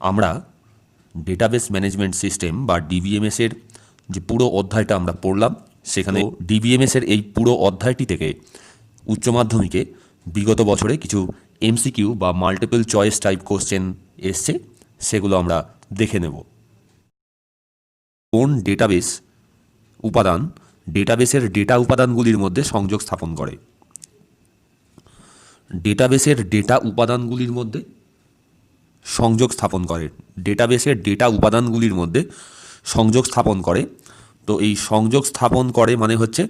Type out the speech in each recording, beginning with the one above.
আমরা database management system বা ডিবিএমএসের যে পুরো অধ্যায়টা আমরা পড়লাম, সেখানে ডিবিএমএসের এই পুরো অধ্যায়টি থেকে উচ্চ মাধ্যমিকে বিগত বছরে কিছু এমসিকিউ বা মাল্টিপল চয়েস টাইপ কোশ্চেন এসছে, সেগুলো আমরা দেখে নেব। কোন ডেটাবেস উপাদান ডেটাবেসের ডেটা উপাদানগুলির মধ্যে সংযোগ স্থাপন করে? ডেটাবেসের ডেটা উপাদানগুলির মধ্যে সংযোগ স্থাপন করে, ডেটাবেসের ডেটা উপাদানগুলির মধ্যে সংযোগ স্থাপন করে। তো এই সংযোগ স্থাপন করে মানে হচ্ছে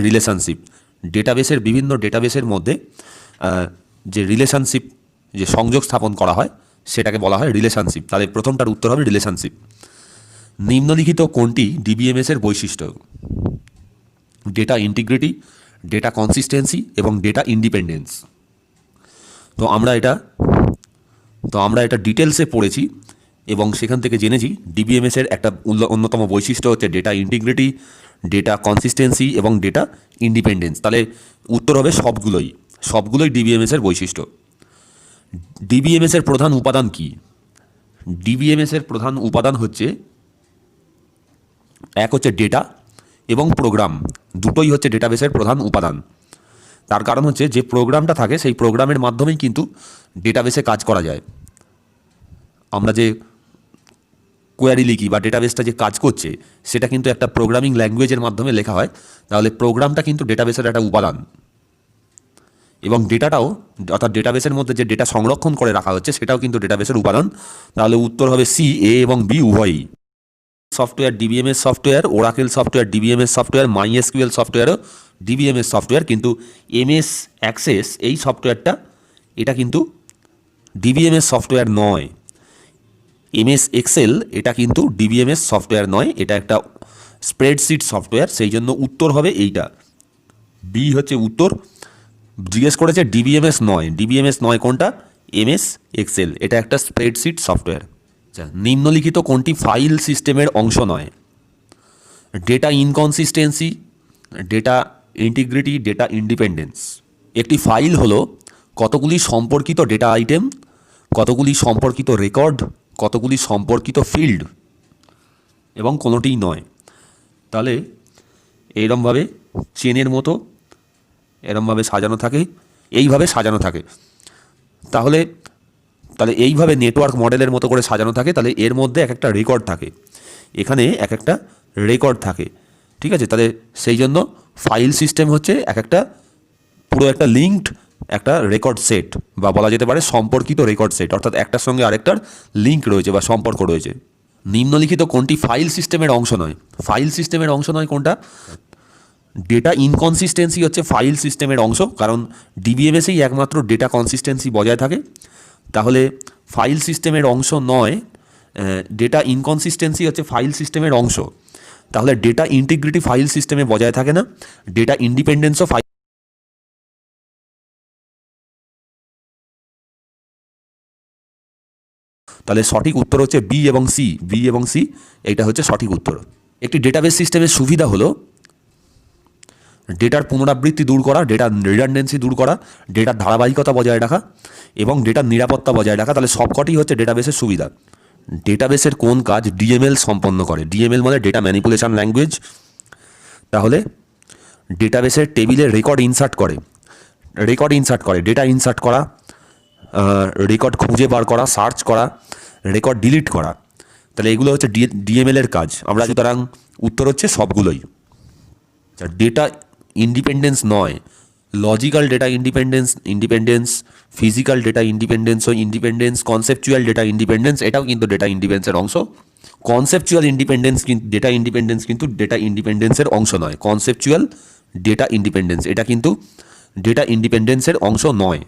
রিলেশনশিপ। ডেটাবেসের বিভিন্ন ডেটাবেসের মধ্যে যে রিলেশনশিপ, যে সংযোগ স্থাপন করা হয় সেটাকে বলা হয় রিলেশনশিপ। তাহলে প্রথমটার উত্তর হবে রিলেশনশিপ। নিম্নলিখিত কোনটি ডিবিএমএসের বৈশিষ্ট্য? ডেটা ইন্টিগ্রিটি, ডেটা কনসিস্টেন্সি এবং ডেটা ইন্ডিপেন্ডেন্স। তো আমরা এটা ডিটেলসে পড়েছি এবং সেখান থেকে জেনেছি ডিবিএমএসের একটা অন্যতম বৈশিষ্ট্য হচ্ছে ডেটা ইন্টিগ্রিটি, ডেটা কনসিস্টেন্সি এবং ডেটা ইন্ডিপেন্ডেন্স। তাহলে উত্তর হবে সবগুলোই ডিবিএমএসের বৈশিষ্ট্য। ডিবিএমএসের প্রধান উপাদান কি? ডিবিএমএসের প্রধান উপাদান হচ্ছে এক হচ্ছে ডেটা এবং প্রোগ্রাম, দুটোই হচ্ছে ডেটাবেসের প্রধান উপাদান। তার কারণ হচ্ছে যে প্রোগ্রামটা থাকে সেই প্রোগ্রামের মাধ্যমেই কিন্তু ডেটাবেসে কাজ করা যায়। আমরা যে কোয়ারি লিখি বা ডেটাবেসটা যে কাজ করছে সেটা কিন্তু একটা প্রোগ্রামিং ল্যাঙ্গুয়েজের মাধ্যমে লেখা হয়। তাহলে প্রোগ্রামটা কিন্তু ডেটাবেসের একটা উপাদান এবং ডেটাটাও, অর্থাৎ ডেটাবেসের মধ্যে যে ডেটা সংরক্ষণ করে রাখা হচ্ছে সেটাও কিন্তু ডেটাবেসের উপাদান। তাহলে উত্তর হবে সি, এ এবং বি উভয়ই। Software DBMS software, Oracle software DBMS software, MySQL সফটওয়্যারও ডিবিএমএস সফটওয়্যার, কিন্তু এমএস অ্যাক্সেস এই সফটওয়্যারটা এটা কিন্তু ডিবিএমএস সফটওয়্যার নয়। এমএস এক্সেল এটা কিন্তু ডিবিএমএস সফটওয়্যার নয়, এটা একটা স্প্রেডশিট সফটওয়্যার। সেই জন্য উত্তর হবে এইটা, বি হচ্ছে উত্তর। জিজ্ঞেস করেছে ডিবিএমএস নয় কোনটা? এমএস এক্সেল, এটা একটা স্প্রেডশিট সফটওয়্যার। আচ্ছা, নিম্নলিখিত কোনটি ফাইল সিস্টেমের অংশ নয়? Data inconsistency, data integrity, data independence. একটি ফাইল হলো কতগুলি সম্পর্কিত ডেটা আইটেম, কতগুলি সম্পর্কিত রেকর্ড, কতগুলি সম্পর্কিত ফিল্ড, এবং কোনোটিই নয়। তাহলে এইরমভাবে চেনের মতো এরমভাবে সাজানো থাকে, এইভাবে সাজানো থাকে। তাহলে এইভাবে নেটওয়ার্ক মডেলের মতো করে সাজানো থাকে। তাহলে এর মধ্যে এক একটা রেকর্ড থাকে, এখানে এক একটা রেকর্ড থাকে, ঠিক আছে? তাহলে সেই জন্য ফাইল সিস্টেম হচ্ছে এক একটা পুরো একটা লিঙ্কড একটা রেকর্ড সেট, বা বলা যেতে পারে সম্পর্কিত রেকর্ড সেট, অর্থাৎ একটার সঙ্গে আরেকটার লিঙ্ক রয়েছে বা সম্পর্ক রয়েছে। নিম্নলিখিত কোনটি ফাইল সিস্টেমের অংশ নয়? ফাইল সিস্টেমের অংশ নয় কোনটা? ডেটা ইনকনসিস্টেন্সি হচ্ছে ফাইল সিস্টেমের অংশ, কারণ ডিবিএমএসেই একমাত্র ডেটা কনসিস্টেন্সি বজায় থাকে। তাহলে ফাইল সিস্টেমের অংশ নয়, ডেটা ইনকনসিস্টেন্সি হচ্ছে ফাইল সিস্টেমের অংশ। তাহলে ডেটা ইন্টিগ্রিটি ফাইল সিস্টেমে বজায় থাকে না, ডেটা ইন্ডিপেন্ডেন্সও ফাইল। তাহলে সঠিক উত্তর হচ্ছে বি এবং সি, এইটা হচ্ছে সঠিক উত্তর। একটি ডেটাবেস সিস্টেমের সুবিধা হলো ডেটার পুনরাবৃত্তি দূর করা, ডেটার রিডান্ডেন্সি দূর করা, ডেটার ধারাবাহিকতা বজায় রাখা এবং ডেটার নিরাপত্তা বজায় রাখা। তাহলে সবকটি হচ্ছে ডেটাবেসের সুবিধা। ডেটাবেসের কোন কাজ ডিএমএল সম্পন্ন করে? ডিএমএল মানে ডেটা ম্যানিপুলেশন ল্যাঙ্গুয়েজ। তাহলে ডেটাবেসের টেবিলে রেকর্ড ইনসার্ট করে, ডেটা ইনসার্ট করা, রেকর্ড খুঁজে বার করা, সার্চ করা, রেকর্ড ডিলিট করা। তাহলে এগুলো হচ্ছে ডিএমএল এর কাজ। আমরা সুতরাং উত্তর হচ্ছে সবগুলোই। ডেটা ইন্ডিপেন্ডেন্স নয়, logical data independence, physical data independence, conceptual data independence, এটাও কিন্তু ডেটা ইন্ডিপেন্ডেন্সের অংশ। কনসেপচুয়াল ইন্ডিপেন্ডেন্স কিন্তু ডেটা ইন্ডিপেন্ডেন্সের অংশ নয়। কনসেপচুয়াল ডেটা ইন্ডিপেন্ডেন্স এটা কিন্তু ডেটা ইন্ডিপেন্ডেন্সের অংশ নয়।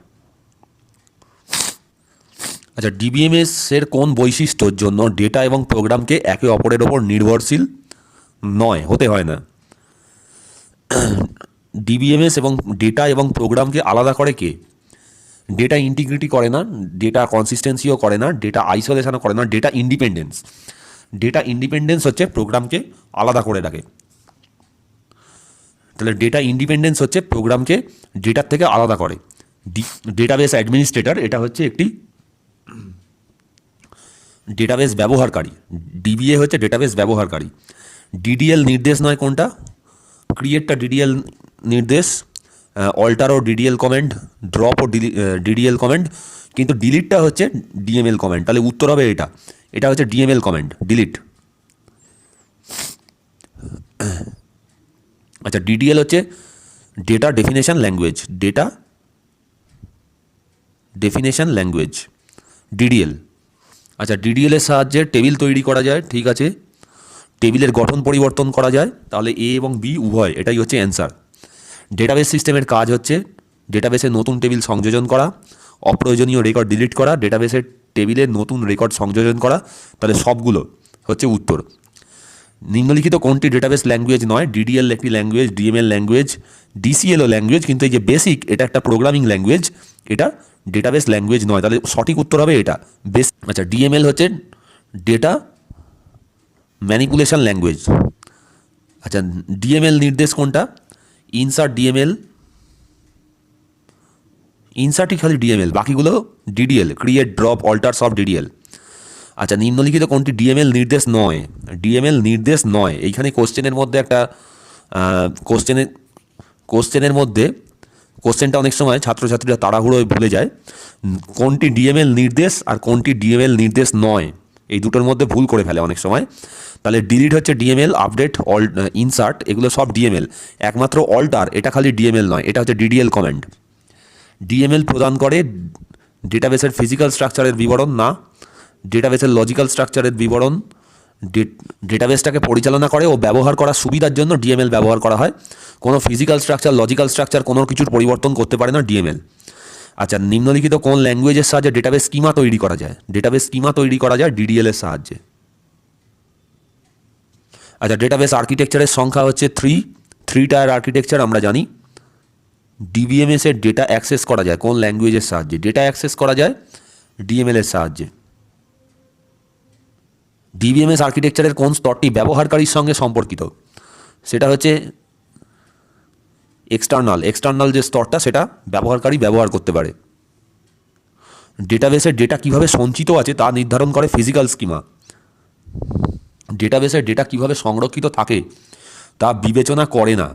আচ্ছা, ডিবিএমএস এর কোন বৈশিষ্ট্যর জন্য ডেটা এবং প্রোগ্রামকে একে অপরের ওপর নির্ভরশীল হতে হয় না? ডিবিএমএস এবং ডেটা এবং প্রোগ্রামকে আলাদা করে কে? ডেটা ইন্টিগ্রিটি করে না, ডেটা কনসিস্টেন্সিও করে না, ডেটা আইসোলেশনও করে না, ডেটা ইন্ডিপেন্ডেন্স হচ্ছে প্রোগ্রামকে আলাদা করে রাখে। তাহলে ডেটা ইন্ডিপেন্ডেন্স হচ্ছে প্রোগ্রামকে ডেটার থেকে আলাদা করে। ডেটাবেস অ্যাডমিনিস্ট্রেটর এটা হচ্ছে একটি ডেটাবেস ব্যবহারকারী। ডিবিএ হচ্ছে ডেটাবেস ব্যবহারকারী। ডিডিএল নির্দেশ নয় কোনটা? ক্রিয়েটটা ডিডিএল নির্দেশ, অল্টার ও ডিডিএল কমেন্ট, ড্রপ ও ডিডিএল কমেন্ট, কিন্তু ডিলিটটা হচ্ছে ডিএমএল কমেন্ট। তাহলে উত্তর হবে এটা, এটা হচ্ছে ডিএমএল কমেন্ট, ডিলিট। আচ্ছা, ডিডিএল হচ্ছে data definition language, data definition language, DDL. আচ্ছা, ডিডিএলের সাহায্যে টেবিল তৈরি করা যায়, ঠিক আছে, টেবিলের গঠন পরিবর্তন করা যায়, তাহলে এ এবং বি উভয়, এটাই হচ্ছে অ্যান্সার। ডেটাবেস সিস্টেমের কাজ হচ্ছে ডেটাবেসে নতুন টেবিল সংযোজন করা, অপ্রয়োজনীয় রেকর্ড ডিলিট করা, ডেটাবেসের টেবিলে নতুন রেকর্ড সংযোজন করা, তাহলে সবগুলো হচ্ছে উত্তর। নিম্নলিখিত কোনটি ডেটাবেস ল্যাঙ্গুয়েজ নয়? ডিডিএল একটি ল্যাঙ্গুয়েজ, ডিএমএল ল্যাঙ্গুয়েজ, ডিসিএলও ল্যাঙ্গুয়েজ, কিন্তু এই যে বেসিক এটা একটা প্রোগ্রামিং ল্যাঙ্গুয়েজ, এটা ডেটাবেস ল্যাঙ্গুয়েজ নয়। তাহলে সঠিক উত্তর হবে এটা, বেস। আচ্ছা, ডিএমএল হচ্ছে ডেটা ম্যানিপুলেশন ল্যাঙ্গুয়েজ। আচ্ছা, ডিএমএল নির্দেশ কোনটা? ইনসার্ট ডিএমএল, ইনসার্টই খালি ডিএমএল, বাকিগুলো ডিডিএল, ক্রিয়েট, ড্রপ, অল্টার সব ডিডিএল। আচ্ছা, নিম্নলিখিত কোনটি ডিএমএল নির্দেশ নয়? ডিএমএল নির্দেশ নয়। এইখানে কোশ্চেনের মধ্যে একটা কোশ্চেনের মধ্যে কোশ্চেনটা অনেক সময় ছাত্রছাত্রীরা তাড়াহুড়োয় ভুলে যায়। কোনটি ডিএমএল নির্দেশ আর কোনটি ডিএমএল নির্দেশ নয়, এই দুটোর মধ্যে ভুল করে ফেলে অনেক সময়। তাহলে ডিলিট হচ্ছে ডিএমএল, আপডেট, ইনসার্ট এগুলো সব ডিএমএল, একমাত্র অল্টার এটা খালি ডিএমএল নয়, এটা হচ্ছে ডিডিএল কমেন্ট। ডিএমএল প্রদান করে ডেটাবেসের ফিজিক্যাল স্ট্রাকচারের বিবরণ না, ডেটাবেসের লজিক্যাল স্ট্রাকচারের বিবরণ। ডেটাবেসটাকে পরিচালনা করে ও ব্যবহার করার সুবিধার জন্য ডিএমএল ব্যবহার করা হয়। কোনো ফিজিক্যাল স্ট্রাকচার, লজিক্যাল স্ট্রাকচার কোনো কিছুর পরিবর্তন করতে পারে না ডিএমএল। আচ্ছা, নিম্নলিখিত কোন ল্যাঙ্গুয়েজের সাহায্যে ডেটাবেস স্কিমা তৈরি করা যায়? ডেটাবেস স্কিমা তৈরি করা যায় ডিডিএল এর সাহায্যে। আচ্ছা, ডেটাবেস আর্কিটেকচারের সংখ্যা হচ্ছে 3 টায়ার আর্কিটেকচার আমরা জানি। ডিবিএমএস এর ডেটা অ্যাক্সেস করা যায় কোন ল্যাঙ্গুয়েজের সাহায্যে? ডেটা অ্যাক্সেস করা যায় ডিএমএল এর সাহায্যে। ডিবিএমএস আর্কিটেকচারের কোন স্তরটি ব্যবহারকারীর সঙ্গে সম্পর্কিত? সেটা হচ্ছে এক্সটার্নাল যে স্তরটা সেটা ব্যবহারকারী ব্যবহার করতে পারে। ডেটাবেসের ডেটা কিভাবে সঞ্চিত আছে তা নির্ধারণ করে ফিজিক্যাল স্কিমা। ডেটাবেসের ডেটা কিভাবে সংরক্ষিত থাকে তা বিবেচনা করে না।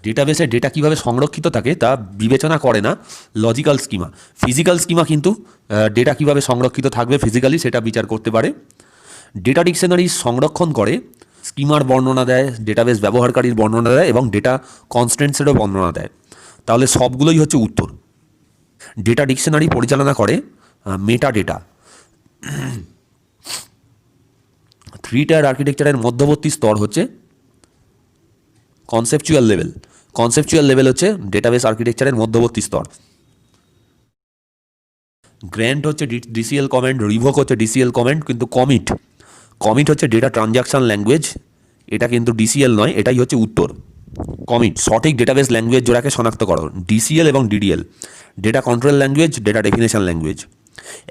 ডেটাবেসের ডেটা কিভাবে সংরক্ষিত থাকে তা বিবেচনা করে না লজিক্যাল স্কিমা। ফিজিক্যাল স্কিমা কিন্তু ডেটা কিভাবে সংরক্ষিত থাকবে ফিজিক্যালি সেটা বিচার করতে পারে। ডেটা ডিকশনারি সংরক্ষণ করে, স্কিমার বর্ণনা দেয়, ডেটাবেস ব্যবহারকারীর বর্ণনা দেয় এবং ডেটা কনস্ট্যান্টসেরও বর্ণনা দেয়। তাহলে সবগুলোই হচ্ছে উত্তর। ডেটা ডিকশনারি পরিচালনা করে মেটা ডেটা। 3 টায়ার আর্কিটেকচারের মধ্যবর্তী স্তর হচ্ছে কনসেপচুয়াল লেভেল। কনসেপচুয়াল লেভেল হচ্ছে ডেটাবেস আর্কিটেকচারের মধ্যবর্তী স্তর। গ্র্যান্ট হচ্ছে ডিসিএল কমেন্ট, রিভোক হচ্ছে ডিসিএল কমেন্ট, কিন্তু কমিট হচ্ছে ডেটা ট্রানজাকশন ল্যাঙ্গুয়েজ, এটা কিন্তু ডিসিএল নয়, এটাই হচ্ছে উত্তর। কমিট। সঠিক ডেটাবেস ল্যাঙ্গুয়েজ জোড়াকে শনাক্ত করো। ডিসিএল এবং DDL, data control language, data definition language.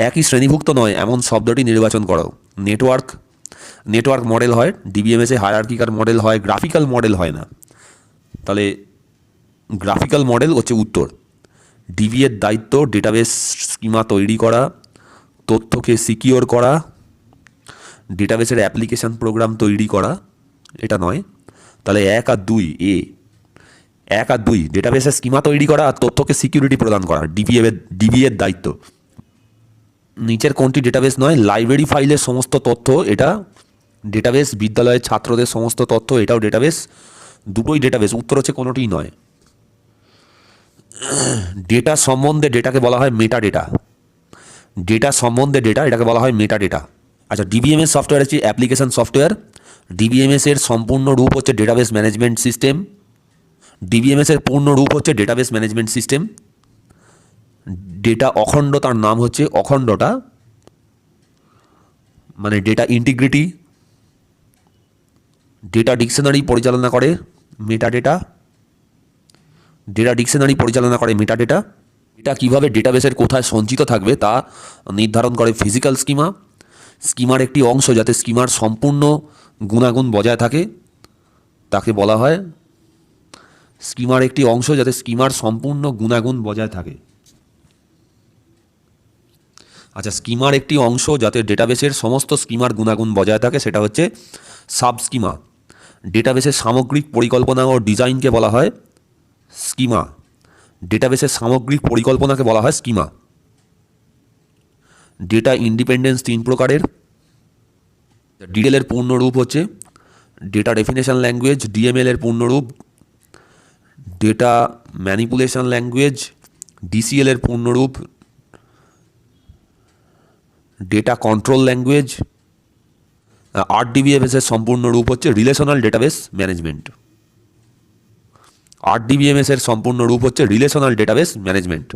একই শ্রেণীভুক্ত নয় এমন শব্দটি নির্বাচন করো। নেটওয়ার্ক মডেল হয় ডিবিএমএসে, হায়ারার্কিক্যাল মডেল হয়, গ্রাফিক্যাল মডেল হয় না। তাহলে গ্রাফিক্যাল মডেল হচ্ছে উত্তর। ডিবিএর দায়িত্ব ডেটাবেস স্কিমা তৈরি করা, তথ্যকে সিকিওর করা, ডেটাবেসের অ্যাপ্লিকেশন প্রোগ্রাম তৈরি করা, এটা নয়। তাহলে 1 আর 2, 1 আর 2 ডেটাবেসের স্কিমা তৈরি করা আর তথ্যকে সিকিউরিটি প্রদান করা ডিবিএর দায়িত্ব। নিচের কোনটি ডেটাবেস নয়? লাইব্রেরি ফাইলের সমস্ত তথ্য এটা ডেটাবেস, বিদ্যালয়ের ছাত্রদের সমস্ত তথ্য এটাও ডেটাবেস, দুটোই ডেটাবেস। উত্তর হচ্ছে কোনোটিই নয়। ডেটা সম্বন্ধে ডেটাকে বলা হয় মেটা ডেটা। ডেটা সম্বন্ধে ডেটা এটাকে বলা হয় মেটা ডেটা। আচ্ছা, ডিবিএমএস সফটওয়্যার হচ্ছে অ্যাপ্লিকেশন সফটওয়্যার। ডিবিএমএস এর সম্পূর্ণ রূপ হচ্ছে ডেটাবেস ম্যানেজমেন্ট সিস্টেম। ডিবিএমএস এর পূর্ণ রূপ হচ্ছে ডেটাবেস ম্যানেজমেন্ট সিস্টেম। ডেটা অখণ্ডতার নাম হচ্ছে অখণ্ডতা, মানে ডেটা ইন্টিগ্রিটি। ডেটা ডিকশনারি পরিচালনা করে মেটা ডেটা। ডেটা ডিকশনারি পরিচালনা করে মেটা ডেটা। এটা কীভাবে ডেটাবেসের কোথায় সঞ্চিত থাকবে তা নির্ধারণ করে ফিজিক্যাল স্কিমা। স্কিমার একটি অংশ যাতে স্কিমার সম্পূর্ণ গুণাগুণ বজায় থাকে তাকে বলা হয় স্কিমার একটি অংশ যাতে স্কিমার সম্পূর্ণ গুণাগুণ বজায় থাকে আচ্ছা, স্কিমার একটি অংশ যাতে ডেটাবেসের সমস্ত স্কিমার গুণাগুণ বজায় থাকে সেটা হচ্ছে সাব স্কিমা। ডেটাবেসের সামগ্রিক পরিকল্পনা ও ডিজাইনকে বলা হয় স্কিমা। ডেটাবেসের সামগ্রিক পরিকল্পনাকে বলা হয় স্কিমা। ডেটা ইন্ডিপেন্ডেন্স 3 প্রকারের। ডিএল এর পূর্ণরূপ হচ্ছে ডেটা ডেফিনেশন ল্যাঙ্গুয়েজ, ডিএমএল এর পূর্ণরূপ ডেটা ম্যানিপুলেশন ল্যাঙ্গুয়েজ, ডিসিএল এর পূর্ণরূপ ডেটা কন্ট্রোল ল্যাঙ্গুয়েজ, আরডিবিএমএস এর সম্পূর্ণ রূপ হচ্ছে রিলেশনাল ডেটাবেস ম্যানেজমেন্ট। আরডিবিএমএস এর সম্পূর্ণ রূপ হচ্ছে রিলেশনাল ডেটাবেস ম্যানেজমেন্ট।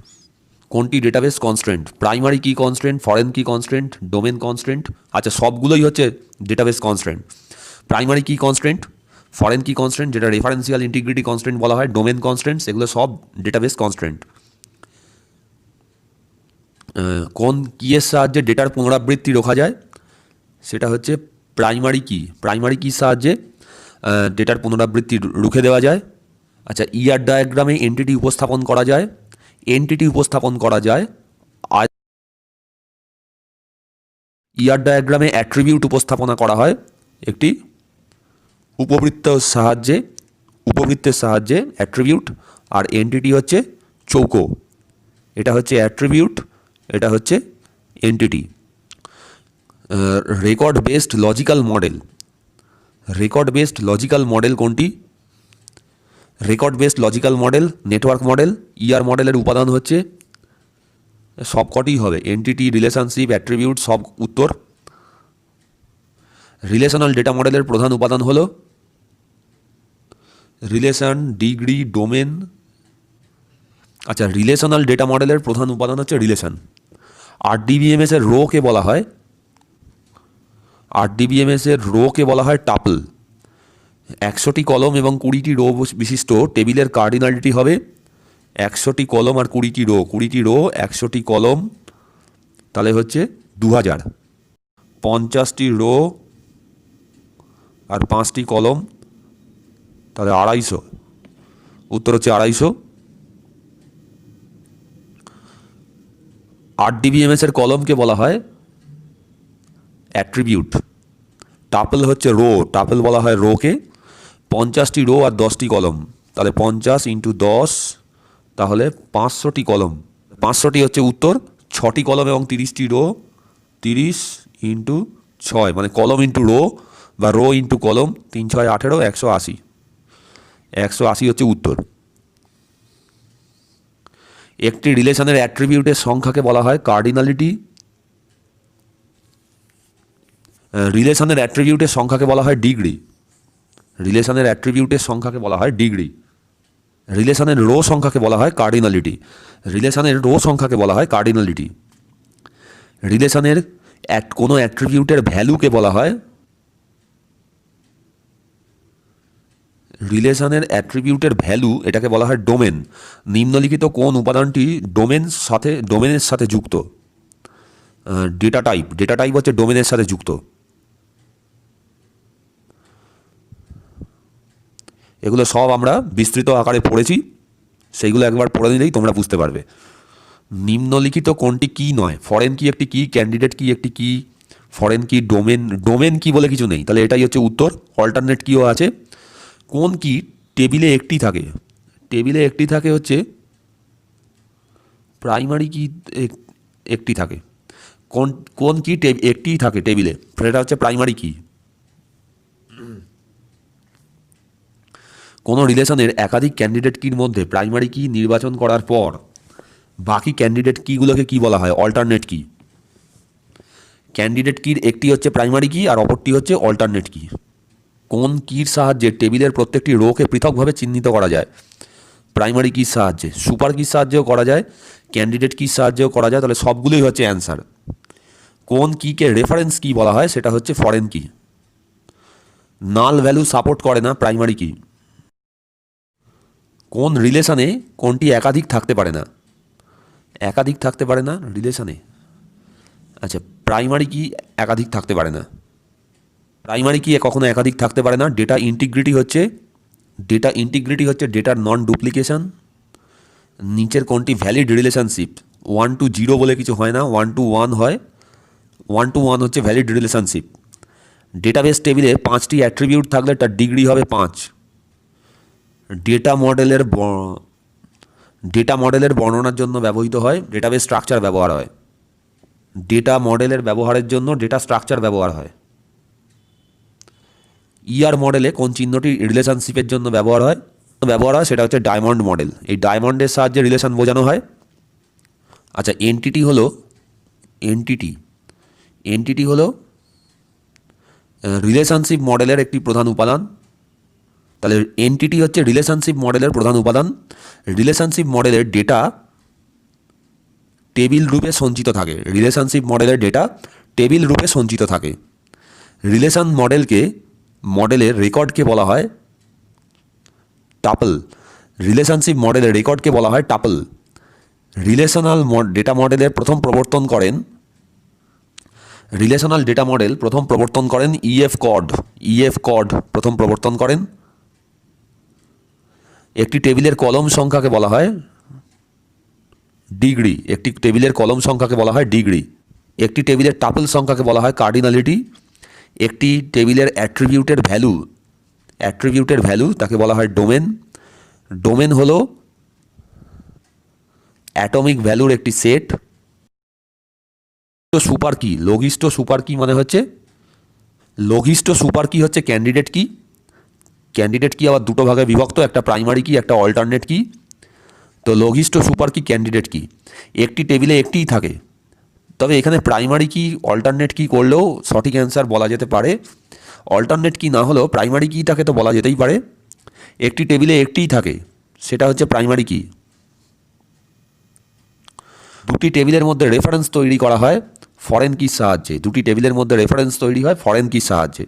কোনটি ডেটাবেস কনস্ট্রেন্ট? প্রাইমারি কি কনস্ট্রেন্ট, ফরেন কি কনস্ট্রেন্ট, ডোমেন কনস্ট্রেন্ট। আচ্ছা, সবগুলোই হচ্ছে ডেটাবেস কনস্ট্রেন্ট। প্রাইমারি কি কনস্ট্রেন্ট, ফরেন কি কনস্ট্রেন্ট যেটা রেফারেন্সিয়াল ইন্টিগ্রিটি কনস্ট্রেন্ট বলা হয়, ডোমেন কনস্ট্রেন্ট, সেগুলো সব ডেটাবেস কনস্ট্রেন্ট। কোন কিয়ের সাহায্যে ডেটার পুনরাবৃত্তি রোখা যায়? সেটা হচ্ছে প্রাইমারি কি। প্রাইমারি কির সাহায্যে ডেটার পুনরাবৃত্তি রুখে দেওয়া যায়। আচ্ছা, ইআর ডায়াগ্রামে এন্টিটি উপস্থাপন করা যায়। এন্টিটি উপস্থাপন করা যায়। ইআর ডায়াগ্রামে অ্যাট্রিবিউট উপস্থাপনা করা হয় একটি উপবৃত্তের সাহায্যে অ্যাট্রিবিউট। আর এন্টিটি হচ্ছে চৌকো। এটা হচ্ছে অ্যাট্রিবিউট, এটা হচ্ছে entity. Record based logical model. Record based logical model কোনটি? Record based logical model, network model, ER মডেলের উপাদান হচ্ছে সবকটিই হবে, এন্টিটি, রিলেশনশিপ, অ্যাট্রিবিউট, সব উত্তর। রিলেশনাল ডেটা মডেলের প্রধান উপাদান হলো রিলেশন, ডিগ্রি, ডোমেন। আচ্ছা, রিলেশনাল ডেটা মডেলের প্রধান উপাদান হচ্ছে রিলেশন। আরডিবিএমএস এর রোকে বলা হয় টাপল। 100টি কলম এবং 20টি রো বিশিষ্ট টেবিলের কার্ডিনালিটি হবে 100টি কলম আর 20টি রো। 20টি রো, 100টি কলম, তাহলে হচ্ছে 2000। 50টি রো আর 5টি কলম, তাহলে 250। উত্তর হচ্ছে 250। আরডিবিএমএস এর কলমকে বলা হয় অ্যাট্রিবিউট। টাপল হচ্ছে রো, টাপল বলা হয় রোকে। 50টি রো আর 10টি কলম, তাহলে 50 × 10, তাহলে 500টি কলম। 500টি হচ্ছে উত্তর। 6টি কলম এবং 30টি রো, 30 × 6 মানে কলম ইন্টু রো বা রো ইন্টু কলম, 3 × 6 = 18, 180। 180 হচ্ছে উত্তর। একটি রিলেশনের অ্যাট্রিবিউটের সংখ্যাকে বলা হয় কার্ডিনালিটি। রিলেশনের অ্যাট্রিবিউটের সংখ্যাকে বলা হয় ডিগ্রি। রিলেশনের অ্যাট্রিবিউটের সংখ্যাকে বলা হয় ডিগ্রি। রিলেশনের রো সংখ্যাকে বলা হয় কার্ডিনালিটি। রিলেশনের রো সংখ্যাকে বলা হয় কার্ডিনালিটি। রিলেশনের কোনো অ্যাট্রিবিউটের ভ্যালুকে বলা হয় রিলেশনের অ্যাট্রিবিউটের ভ্যালু, এটাকে বলা হয় ডোমেন। নিম্নলিখিত কোন উপাদানটি ডোমেনের সাথে যুক্ত? Data type. ডেটা টাইপ হচ্ছে ডোমেনের সাথে যুক্ত। এগুলো সব আমরা বিস্তৃত আকারে পড়েছি, সেইগুলো একবার পড়ে নিলেই তোমরা বুঝতে পারবে। নিম্নলিখিত কোনটি কি নয়? ফরেন কি একটি কি, ক্যান্ডিডেট কি একটি কি, ফরেন কি, ডোমেন কি বলে কিছু নেই, তাহলে এটাই হচ্ছে উত্তর। অল্টারনেট কিও আছে। কোন কি টেবিলে একটি থাকে? টেবিলে একটি থাকে হচ্ছে প্রাইমারি কি একটি থাকে। কোন কি একটিই থাকে টেবিলে, সেটা হচ্ছে প্রাইমারি কি। কোনো রিলেশনের একাধিক ক্যান্ডিডেট কির মধ্যে প্রাইমারি কি নির্বাচন করার পর বাকি ক্যান্ডিডেট কিগুলোকে কি বলা হয়? অল্টারনেট কি। ক্যান্ডিডেট কির একটি হচ্ছে প্রাইমারি কি আর অপরটি হচ্ছে অল্টারনেট কি। কোন কির সাহায্যে টেবিলের প্রত্যেকটি রোকে পৃথকভাবে চিহ্নিত করা যায়? প্রাইমারি কির সাহায্যে। সুপার কির সাহায্যেও করা যায়, ক্যান্ডিডেট কির সাহায্যেও করা যায়, তাহলে সবগুলোই হচ্ছে অ্যান্সার। কোন কিকে রেফারেন্স কি বলা হয়? সেটা হচ্ছে ফরেন কি। নাল ভ্যালু সাপোর্ট করে না প্রাইমারি কি। কোন রিলেশনে কোনটি একাধিক থাকতে পারে না? একাধিক থাকতে পারে না রিলেশনে। আচ্ছা, প্রাইমারি কি একাধিক থাকতে পারে না। প্রাইমারি কি কখনো একাধিক থাকতে পারে না। ডেটা ইন্টিগ্রিটি হচ্ছে ডেটার নন ডুপ্লিকেশন। নিচের কোনটি ভ্যালিড রিলেশনশিপ? 1 to 0 বলে কিছু হয় না, 1 to 1 হয়। 1 to 1 হচ্ছে ভ্যালিড রিলেশনশিপ। ডেটাবেস টেবিলে 5টি অ্যাট্রিবিউট থাকলে তার ডিগ্রি হবে 5। ডেটা মডেলের বর্ণনার জন্য ব্যবহৃত হয়, ডেটাবেস স্ট্রাকচার ব্যবহার হয়। ডেটা মডেলের ব্যবহারের জন্য ডেটা স্ট্রাকচার ব্যবহার হয়। ইআর মডেলে কোন চিহ্নটি রিলেশনশিপের জন্য ব্যবহার হয় সেটা হচ্ছে ডায়মন্ড মডেল। এই ডায়মন্ডের সাহায্যে রিলেশন বোঝানো হয়। আচ্ছা, এনটিটি হলো রিলেশনশিপ মডেলের একটি প্রধান উপাদান। তাহলে এনটিটি হচ্ছে রিলেশনশিপ মডেলের প্রধান উপাদান। রিলেশনশিপ মডেলের ডেটা টেবিল রূপে সঞ্চিত থাকে। রিলেশন মডেলের রেকর্ডকে বলা হয় টাপল। রিলেশনশিপ মডেলের রেকর্ডকে বলা হয় টাপল। রিলেশনাল ডেটা মডেলের প্রথম প্রবর্তন করেন ইএফ কড প্রথম প্রবর্তন করেন। একটি টেবিলের কলম সংখ্যাকে বলা হয় ডিগ্রি। একটি টেবিলের টাপল সংখ্যাকে বলা হয় কার্ডিনালিটি। একটি টেবিলের অ্যাট্রিবিউটের ভ্যালু তাকে বলা হয় ডোমেন হলো অ্যাটমিক ভ্যালুর একটি সেট। লঘিষ্ঠ সুপার কি হচ্ছে ক্যান্ডিডেট কি আবার দুটো ভাগে বিভক্ত, একটা প্রাইমারি কি, একটা অল্টারনেট কি। তো লঘিষ্ঠ সুপার কি, ক্যান্ডিডেট কি একটি টেবিলে একটিই থাকে, তবে এখানে প্রাইমারি কি অল্টারনেট কি করলেও সঠিক অ্যান্সার বলা যেতে পারে। অল্টারনেট কি না হলেও প্রাইমারি কিটাকে তো বলা যেতেই পারে। একটি টেবিলে একটিই থাকে, সেটা হচ্ছে প্রাইমারি কি। দুটি টেবিলের মধ্যে রেফারেন্স তৈরি করা হয় ফরেন কির সাহায্যে।